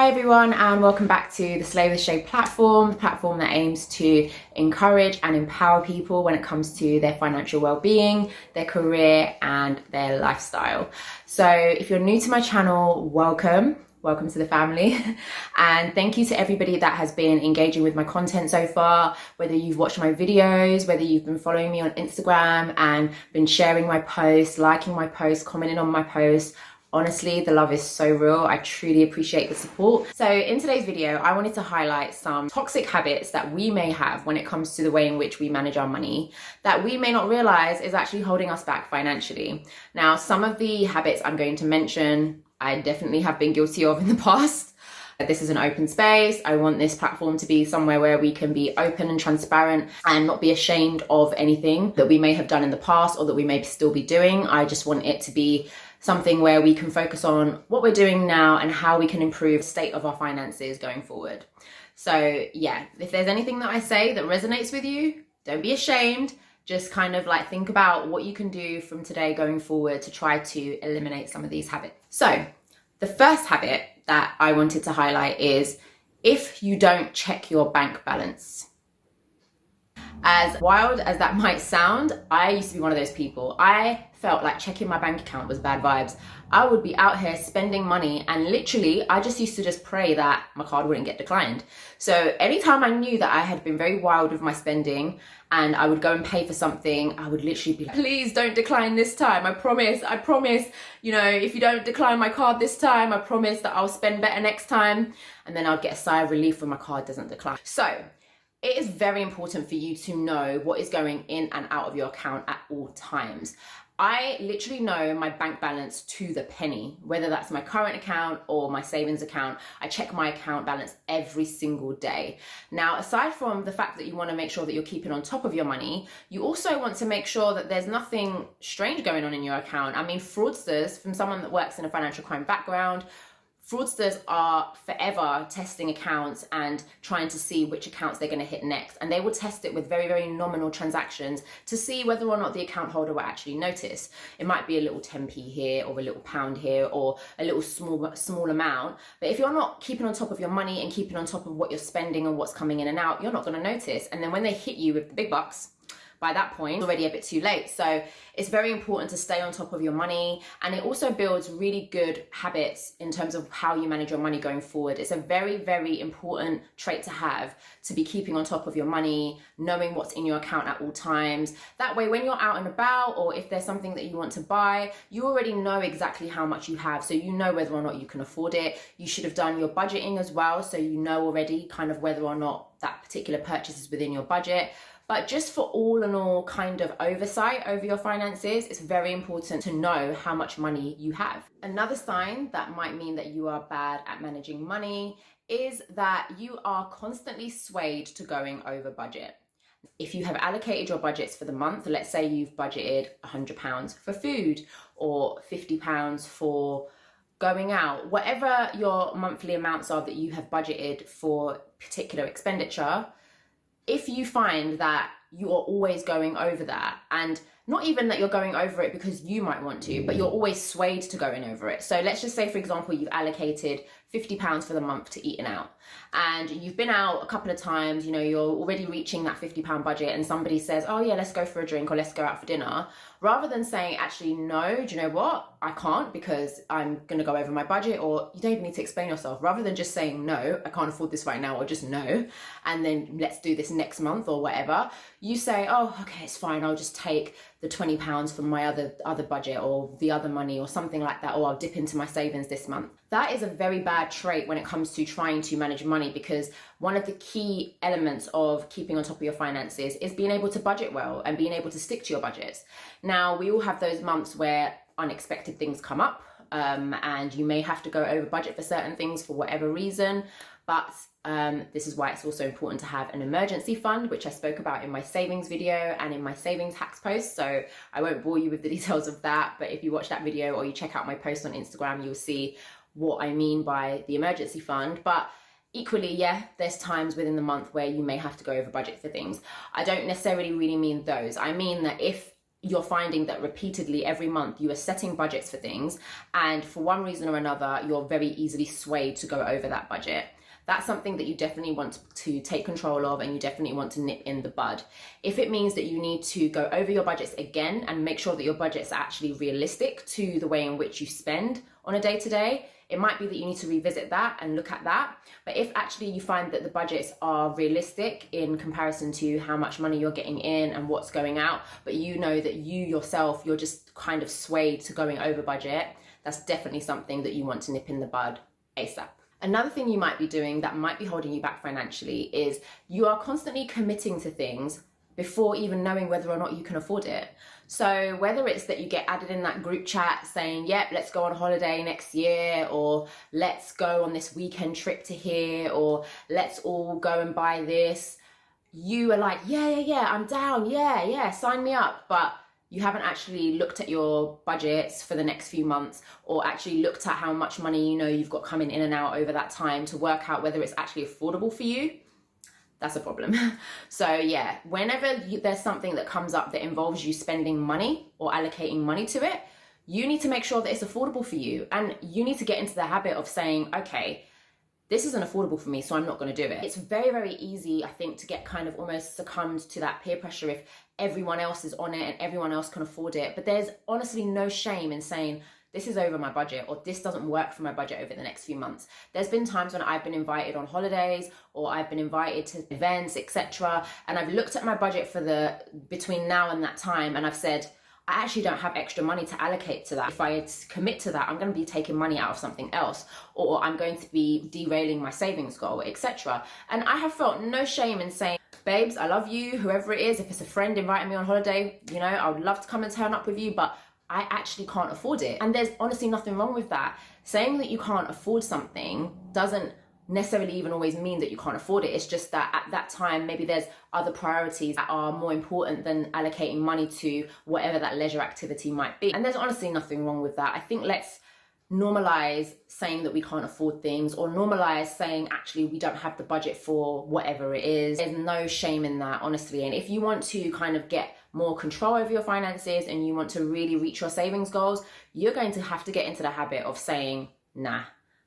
Hi everyone, and welcome back to the Slay with Shay platform, the platform that aims to encourage and empower people when it comes to their financial well-being, their career and their lifestyle. So if you're new to my channel, welcome to the family. And thank you to everybody that has been engaging with my content so far, whether you've watched my videos, whether you've been following me on Instagram and been sharing my posts, liking my posts, commenting on my posts. Honestly, the love is so real. I truly appreciate the support. So in today's video, I wanted to highlight some toxic habits that we may have when it comes to the way in which we manage our money that we may not realize is actually holding us back financially. Now, some of the habits I'm going to mention, I definitely have been guilty of in the past. This is an open space. I want this platform to be somewhere where we can be open and transparent and not be ashamed of anything that we may have done in the past or that we may still be doing. I just want it to be something where we can focus on what we're doing now and how we can improve the state of our finances going forward. So yeah, if there's anything that I say that resonates with you, don't be ashamed. Just kind of like think about what you can do from today going forward to try to eliminate some of these habits. So the first habit that I wanted to highlight is if you don't check your bank balance. As wild as that might sound, I used to be one of those people. I felt like checking my bank account was bad vibes. I would be out here spending money and literally I just used to just pray that my card wouldn't get declined. So anytime I knew that I had been very wild with my spending and I would go and pay for something, I would literally be like, please don't decline this time. I promise, you know, if you don't decline my card this time, I promise that I'll spend better next time. And then I'll get a sigh of relief when my card doesn't decline. So it is very important for you to know what is going in and out of your account at all times. I literally know my bank balance to the penny, whether that's my current account or my savings account. I check my account balance every single day. Now, aside from the fact that you want to make sure that you're keeping on top of your money, you also want to make sure that there's nothing strange going on in your account. I mean, fraudsters, from someone that works in a financial crime background, fraudsters are forever testing accounts and trying to see which accounts they're going to hit next. And they will test it with very, very nominal transactions to see whether or not the account holder will actually notice. It might be a little 10p here or a little pound here or a little small amount. But if you're not keeping on top of your money and keeping on top of what you're spending and what's coming in and out, you're not going to notice. And then when they hit you with the big bucks, by that point, it's already a bit too late. So it's very important to stay on top of your money. And it also builds really good habits in terms of how you manage your money going forward. It's a very, very important trait to have, to be keeping on top of your money, knowing what's in your account at all times. That way, when you're out and about, or if there's something that you want to buy, you already know exactly how much you have. So you know whether or not you can afford it. You should have done your budgeting as well. So you know already kind of whether or not that particular purchase is within your budget. But just for all in all kind of oversight over your finances, it's very important to know how much money you have. Another sign that might mean that you are bad at managing money is that you are constantly swayed to going over budget. If you have allocated your budgets for the month, let's say you've budgeted £100 for food or £50 for going out, whatever your monthly amounts are that you have budgeted for particular expenditure, if you find that you are always going over that, and not even that you're going over it because you might want to, but you're always swayed to going over it. So let's just say, for example, you've allocated £50 for the month to eating out and you've been out a couple of times, you know, you're already reaching that £50 budget and somebody says, oh yeah, let's go for a drink or let's go out for dinner. Rather than saying, actually, no, do you know what? I can't because I'm going to go over my budget, or you don't even need to explain yourself. Rather than just saying, no, I can't afford this right now, or just no, and then let's do this next month or whatever, you say, oh, okay, it's fine. I'll just take the £20 from my other budget or the other money or something like that, or I'll dip into my savings this month. That is a very bad trait when it comes to trying to manage money, because one of the key elements of keeping on top of your finances is being able to budget well and being able to stick to your budgets. Now, we all have those months where unexpected things come up and you may have to go over budget for certain things for whatever reason. But this is why it's also important to have an emergency fund, which I spoke about in my savings video and in my savings hacks post. So I won't bore you with the details of that. But if you watch that video or you check out my post on Instagram, you'll see what I mean by the emergency fund. But equally, yeah, there's times within the month where you may have to go over budget for things. I don't necessarily really mean those. I mean that if you're finding that repeatedly every month you are setting budgets for things, and for one reason or another, you're very easily swayed to go over that budget. That's something that you definitely want to take control of, and you definitely want to nip in the bud. If it means that you need to go over your budgets again and make sure that your budgets are actually realistic to the way in which you spend on a day-to-day, it might be that you need to revisit that and look at that. But if actually you find that the budgets are realistic in comparison to how much money you're getting in and what's going out, but you know that you yourself, you're just kind of swayed to going over budget, that's definitely something that you want to nip in the bud ASAP. Another thing you might be doing that might be holding you back financially is you are constantly committing to things before even knowing whether or not you can afford it. So whether it's that you get added in that group chat saying, yep, let's go on holiday next year, or let's go on this weekend trip to here, or let's all go and buy this, you are like, yeah, I'm down, yeah, sign me up. But you haven't actually looked at your budgets for the next few months, or actually looked at how much money you know you've got coming in and out over that time to work out whether it's actually affordable for you. That's a problem. So yeah, whenever there's something that comes up that involves you spending money or allocating money to it, you need to make sure that it's affordable for you. And you need to get into the habit of saying, okay, this isn't affordable for me, so I'm not going to do it. It's very, very easy, I think, to get kind of almost succumbed to that peer pressure if everyone else is on it and everyone else can afford it. But there's honestly no shame in saying, this is over my budget, or this doesn't work for my budget over the next few months. There's been times when I've been invited on holidays, or I've been invited to events, etc. And I've looked at my budget for between now and that time, and I've said, I actually don't have extra money to allocate to that. If I commit to that, I'm going to be taking money out of something else, or I'm going to be derailing my savings goal, etc. And I have felt no shame in saying, babes, I love you, whoever it is. If it's a friend inviting me on holiday, you know, I would love to come and turn up with you, but I actually can't afford it. And there's honestly nothing wrong with that. Saying that you can't afford something doesn't necessarily even always mean that you can't afford it. It's just that at that time, maybe there's other priorities that are more important than allocating money to whatever that leisure activity might be. And there's honestly nothing wrong with that. I think let's normalize saying that we can't afford things, or normalize saying actually we don't have the budget for whatever it is. There's no shame in that, honestly. And if you want to kind of get more control over your finances and you want to really reach your savings goals, you're going to have to get into the habit of saying, nah,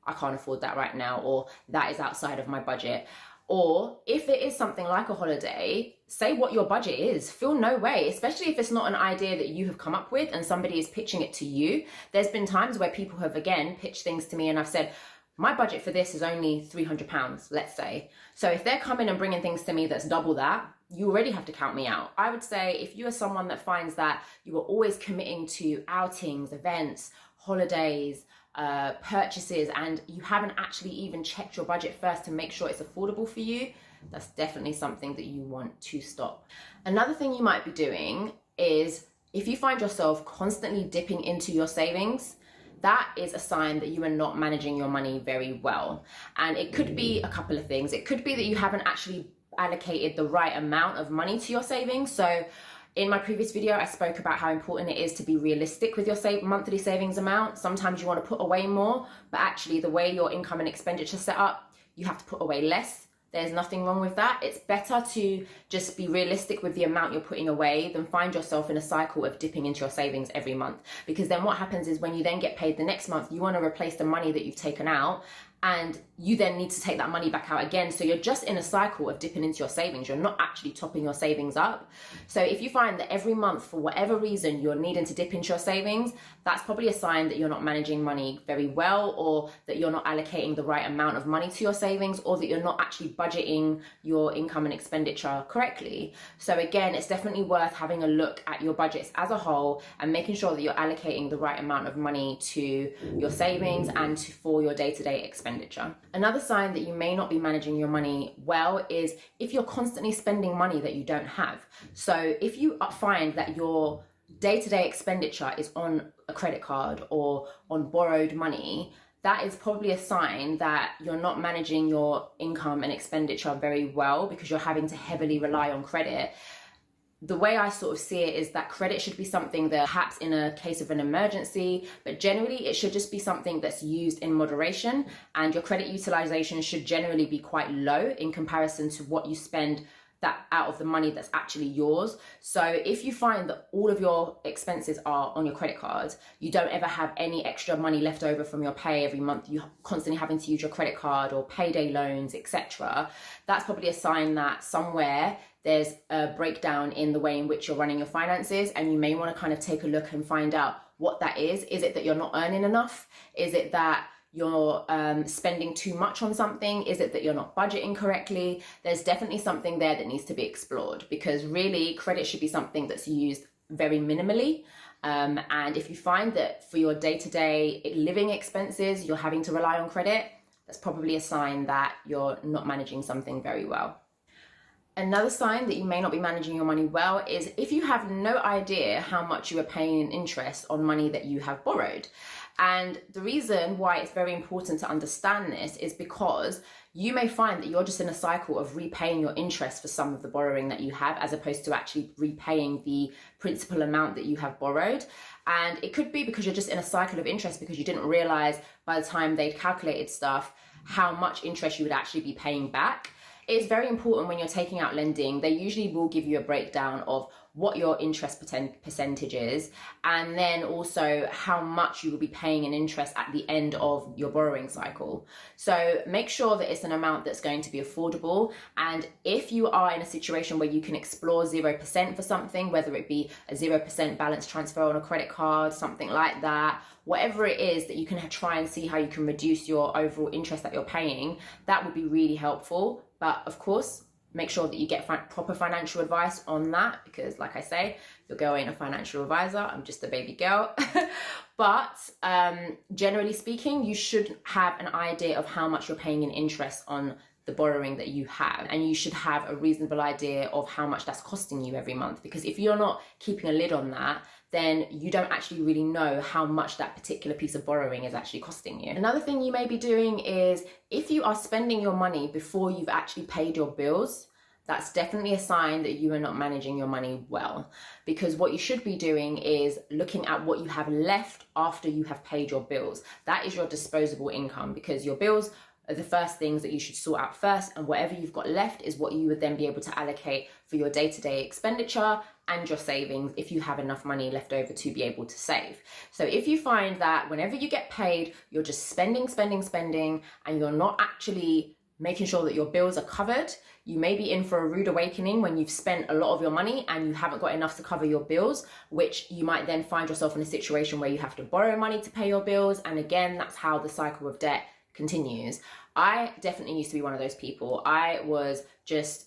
I can't afford that right now, or that is outside of my budget. Or if it is something like a holiday, say what your budget is. Feel no way, especially if it's not an idea that you have come up with and somebody is pitching it to you. There's been times where people have, again, pitched things to me and I've said, my budget for this is only £300, let's say. So if they're coming and bringing things to me that's double that, you already have to count me out. I would say if you are someone that finds that you are always committing to outings, events, holidays, purchases, and you haven't actually even checked your budget first to make sure it's affordable for you, that's definitely something that you want to stop. Another thing you might be doing is if you find yourself constantly dipping into your savings, that is a sign that you are not managing your money very well. And it could be a couple of things. It could be that you haven't actually allocated the right amount of money to your savings. So in my previous video, I spoke about how important it is to be realistic with your monthly savings amount. Sometimes you want to put away more, but actually the way your income and expenditure set up, you have to put away less. There's nothing wrong with that. It's better to just be realistic with the amount you're putting away than find yourself in a cycle of dipping into your savings every month. Because then what happens is when you then get paid the next month, you want to replace the money that you've taken out, and you then need to take that money back out again. So you're just in a cycle of dipping into your savings. You're not actually topping your savings up. So if you find that every month, for whatever reason, you're needing to dip into your savings, that's probably a sign that you're not managing money very well, or that you're not allocating the right amount of money to your savings, or that you're not actually budgeting your income and expenditure correctly. So again, it's definitely worth having a look at your budgets as a whole and making sure that you're allocating the right amount of money to your savings and for your day-to-day expenditure. Another sign that you may not be managing your money well is if you're constantly spending money that you don't have. So if you find that your day-to-day expenditure is on a credit card or on borrowed money, that is probably a sign that you're not managing your income and expenditure very well, because you're having to heavily rely on credit. The way I sort of see it is that credit should be something that perhaps in a case of an emergency, but generally it should just be something that's used in moderation, and your credit utilization should generally be quite low in comparison to what you spend that out of the money that's actually yours. So if you find that all of your expenses are on your credit card, you don't ever have any extra money left over from your pay every month, you're constantly having to use your credit card or payday loans, etc., that's probably a sign that somewhere there's a breakdown in the way in which you're running your finances, and you may want to kind of take a look and find out what that is. Is it that you're not earning enough? Is it that you're spending too much on something? Is it that you're not budgeting correctly? There's definitely something there that needs to be explored, because really credit should be something that's used very minimally. And if you find that for your day-to-day living expenses, you're having to rely on credit, that's probably a sign that you're not managing something very well. Another sign that you may not be managing your money well is if you have no idea how much you are paying in interest on money that you have borrowed. And the reason why it's very important to understand this is because you may find that you're just in a cycle of repaying your interest for some of the borrowing that you have, as opposed to actually repaying the principal amount that you have borrowed. And it could be because you're just in a cycle of interest because you didn't realize by the time they'd calculated stuff how much interest you would actually be paying back. It's very important when you're taking out lending, they usually will give you a breakdown of what your interest percentage is, and then also how much you will be paying in interest at the end of your borrowing cycle. So make sure that it's an amount that's going to be affordable. And if you are in a situation where you can explore 0% for something, whether it be a 0% balance transfer on a credit card, something like that, whatever it is that you can try and see how you can reduce your overall interest that you're paying, that would be really helpful. But of course, make sure that you get proper financial advice on that, because like I say, your girl ain't a financial advisor, I'm just a baby girl. But generally speaking, you should have an idea of how much you're paying in interest on the borrowing that you have, and you should have a reasonable idea of how much that's costing you every month, because if you're not keeping a lid on that, then you don't actually really know how much that particular piece of borrowing is actually costing you. Another thing you may be doing is if you are spending your money before you've actually paid your bills, that's definitely a sign that you are not managing your money well, because what you should be doing is looking at what you have left after you have paid your bills. That is your disposable income, because your bills are the first things that you should sort out first, and whatever you've got left is what you would then be able to allocate for your day-to-day expenditure and your savings if you have enough money left over to be able to save. So if you find that whenever you get paid, you're just spending, and you're not actually making sure that your bills are covered, you may be in for a rude awakening when you've spent a lot of your money and you haven't got enough to cover your bills, which you might then find yourself in a situation where you have to borrow money to pay your bills. And again, that's how the cycle of debt continues. I definitely used to be one of those people. I was just,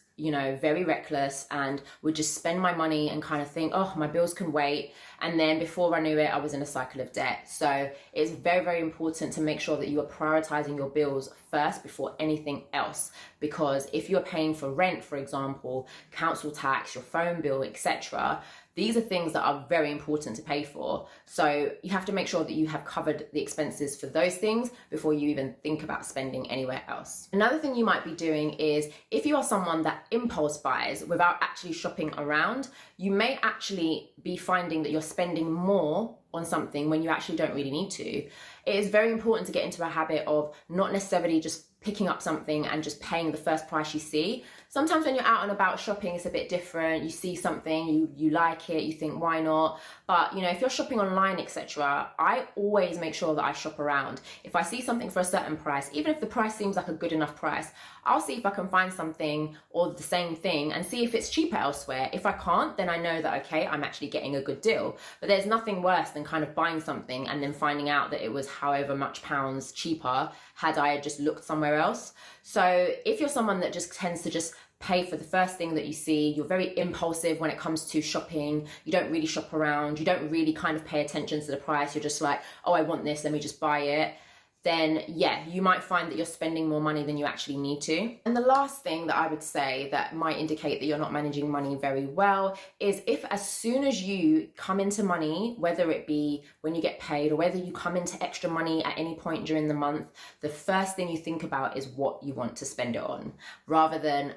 very reckless and would just spend my money and kind of think, oh, my bills can wait. And then before I knew it, I was in a cycle of debt. So it's very, very important to make sure that you are prioritizing your bills first before anything else. Because if you're paying for rent, for example, council tax, your phone bill, etc., these are things that are very important to pay for. So you have to make sure that you have covered the expenses for those things before you even think about spending anywhere else. Another thing you might be doing is if you are someone that impulse buys without actually shopping around, you may actually be finding that you're spending more on something when you actually don't really need to. It is very important to get into a habit of not necessarily just picking up something and just paying the first price you see. Sometimes when you're out and about shopping, it's a bit different. You see something, you like it, you think, why not? But if you're shopping online, etc., I always make sure that I shop around. If I see something for a certain price, even if the price seems like a good enough price, I'll see if I can find something or the same thing and see if it's cheaper elsewhere. If I can't, then I know that, okay, I'm actually getting a good deal. But there's nothing worse than kind of buying something and then finding out that it was however much pounds cheaper had I just looked somewhere else. So if you're someone that just tends to just pay for the first thing that you see, you're very impulsive when it comes to shopping, you don't really shop around, you don't really kind of pay attention to the price, you're just like, oh, I want this, let me just buy it, then yeah, you might find that you're spending more money than you actually need to. And the last thing that I would say that might indicate that you're not managing money very well is if as soon as you come into money, whether it be when you get paid or whether you come into extra money at any point during the month, the first thing you think about is what you want to spend it on, rather than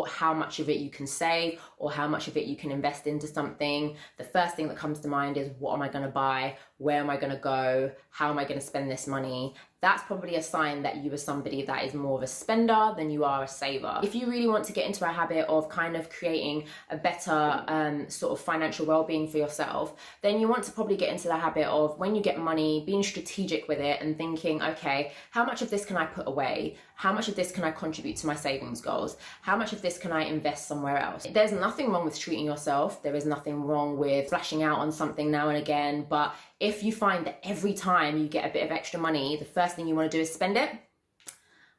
how much of it you can save or how much of it you can invest into something. The first thing that comes to mind is, what am I going to buy? Where am I going to go? How am I going to spend this money? that's probably a sign that you are somebody that is more of a spender than you are a saver. If you really want to get into a habit of kind of creating a better sort of financial well-being for yourself, then you want to probably get into the habit of, when you get money, being strategic with it and thinking, okay, how much of this can I put away? How much of this can I contribute to my savings goals? How much of this can I invest somewhere else? There's nothing wrong with treating yourself. There is nothing wrong with splashing out on something now and again. But if you find that every time you get a bit of extra money, the first thing you want to do is spend it,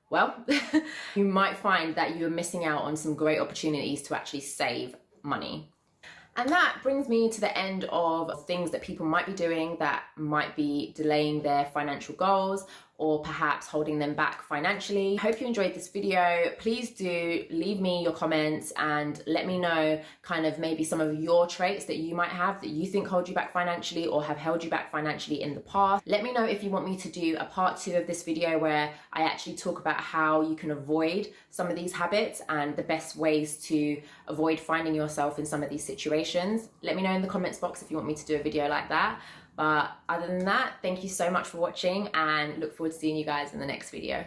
well, you might find that you are missing out on some great opportunities to actually save money. And that brings me to the end of things that people might be doing that might be delaying their financial goals or perhaps holding them back financially. I hope you enjoyed this video. Please do leave me your comments and let me know kind of maybe some of your traits that you might have that you think hold you back financially or have held you back financially in the past. Let me know if you want me to do a part 2 of this video where I actually talk about how you can avoid some of these habits and the best ways to avoid finding yourself in some of these situations. Let me know in the comments box if you want me to do a video like that. But other than that, thank you so much for watching and look forward to seeing you guys in the next video.